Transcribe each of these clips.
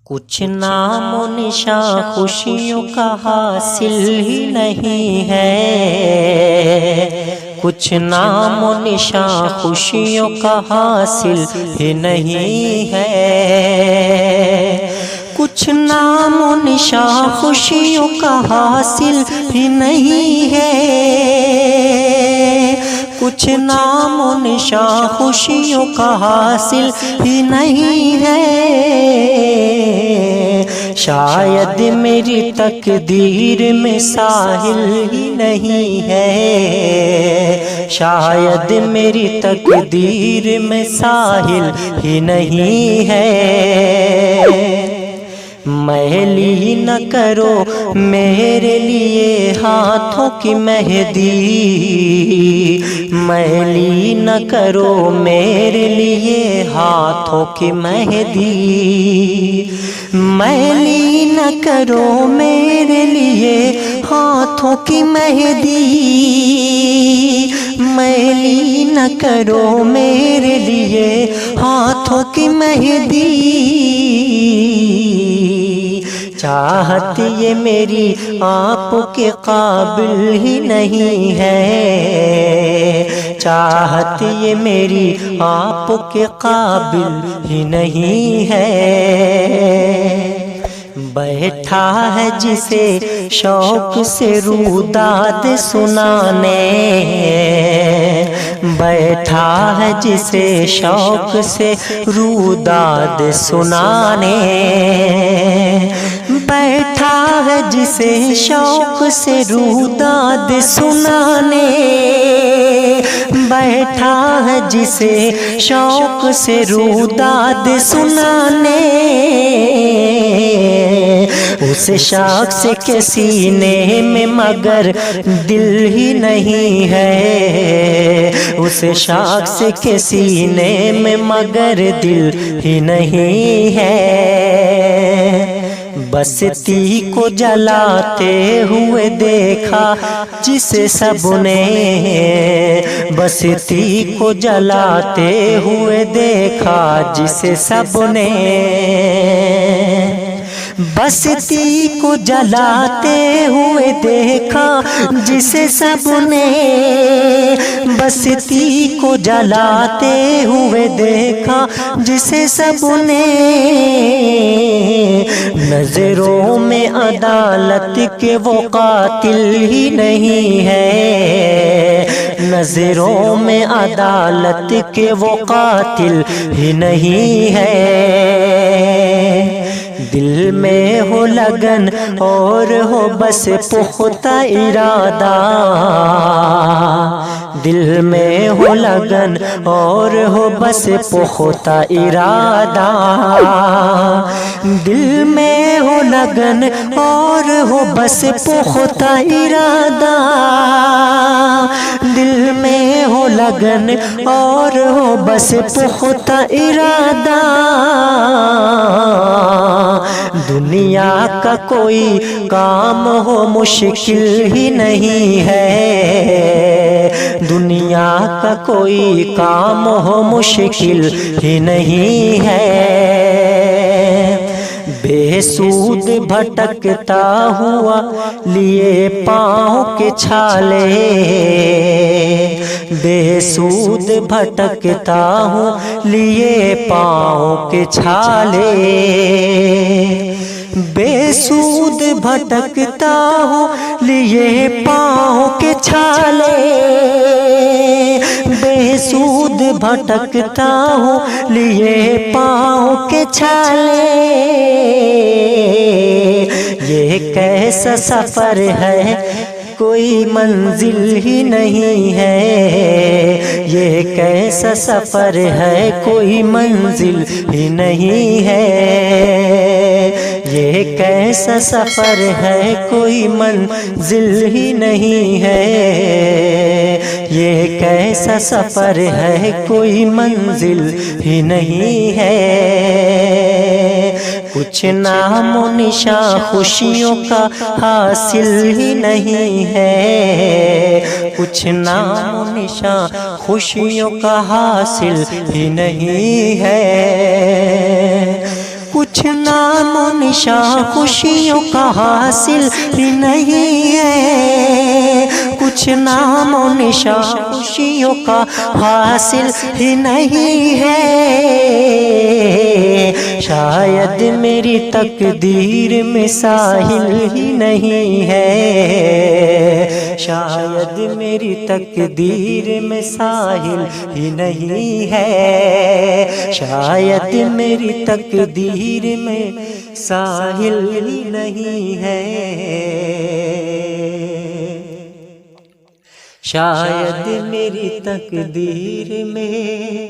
کچھ نام و نشاں خوشیوں کا حاصل ہی نہیں ہے، کچھ نام و نشاں خوشیوں کا حاصل ہی نہیں ہے، کچھ نام و نشاں خوشیوں کا حاصل ہی نہیں ہے، کچھ نام و نشاں خوشیوں کا حاصل ہی نہیں ہے، شاید میری تقدیر میں ساحل ہی نہیں ہے، شاید میری تقدیر میں ساحل ہی نہیں ہے، میلی نہ کرو میرے لیے ہاتھوں کی مہندی، میلی نہ کرو میرے لیے ہاتھوں کی مہندی، میلی نہ کرو میرے لیے ہاتھوں کی مہندی، میلی نہ کرو میرے لیے ہاتھوں کی مہندی، چاہت یہ میری آپ کے قابل ہی نہیں ہے، چاہت یہ میری آپ کے قابل ہی نہیں ہے، بیٹھا ہے جسے شوق سے روداد سنانے، بیٹھا ہے جسے شوق سے روداد سنانے، بیٹھا ہے جسے شوق سے روداد سنانے، بیٹھا ہے جسے شوق سے روداد سنانے، اس شخص کے سینے میں مگر دل ہی نہیں ہے، اس شخص کے سینے میں مگر دل ہی نہیں ہے، بستی کو جلاتے ہوئے دیکھا جسے سب نے، بستی کو جلاتے ہوئے دیکھا جسے سب نے، بستی کو جلاتے ہوئے دیکھا جسے سب نے، بستی کو جلاتے ہوئے دیکھا جسے سب نے، نظروں میں عدالت کے وہ قاتل ہی نہیں ہے، نظروں میں عدالت کے وہ قاتل ہی نہیں ہے، دل میں ہو لگن اور ہو بس پختہ ارادہ، دل میں ہو لگن اور ہو بس پختہ ارادہ، دل میں ہو لگن اور ہو بس پختہ ارادہ، دل میں ہو لگن اور ہو بس پختہ ارادہ، دنیا کا کوئی کام ہو مشکل ہی نہیں ہے، دنیا کا کوئی کام ہو مشکل ہی نہیں ہے، بے سود بھٹکتا ہوا لیے پاؤں کے چھالے، بے سود بھٹکتا ہوں لیے پاؤں کے چھالے، بے سود بھٹکتا ہوں لیے پاؤں کے چھالے، بے سود بھٹکتا ہوں لیے پاؤں کے چھالے، یہ کیسا سفر ہے کوئی منزل ہی نہیں ہے، یہ کیسا سفر ہے کوئی منزل ہی نہیں ہے، یہ کیسا سفر ہے کوئی منزل ہی نہیں ہے، یہ کیسا سفر ہے کوئی منزل ہی نہیں ہے، کچھ نام و نشاں خوشیوں کا حاصل ہی نہیں ہے، کچھ نام و نشاں خوشیوں کا حاصل ہی نہیں ہے، کچھ نام و نشان خوشیوں کا حاصل ہی نہیں ہے، کچھ نام و نشان خوشیوں کا حاصل ہی نہیں ہے، شاید میری تقدیر میں ساحل ہی نہیں ہے، شاید میری تقدیر میں ساحل ہی نہیں ہے، شاید میری تقدیر میں ساحل ہی نہیں ہے، شاید میری تقدیر میں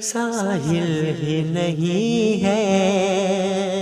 ساحل ہی نہیں ہے۔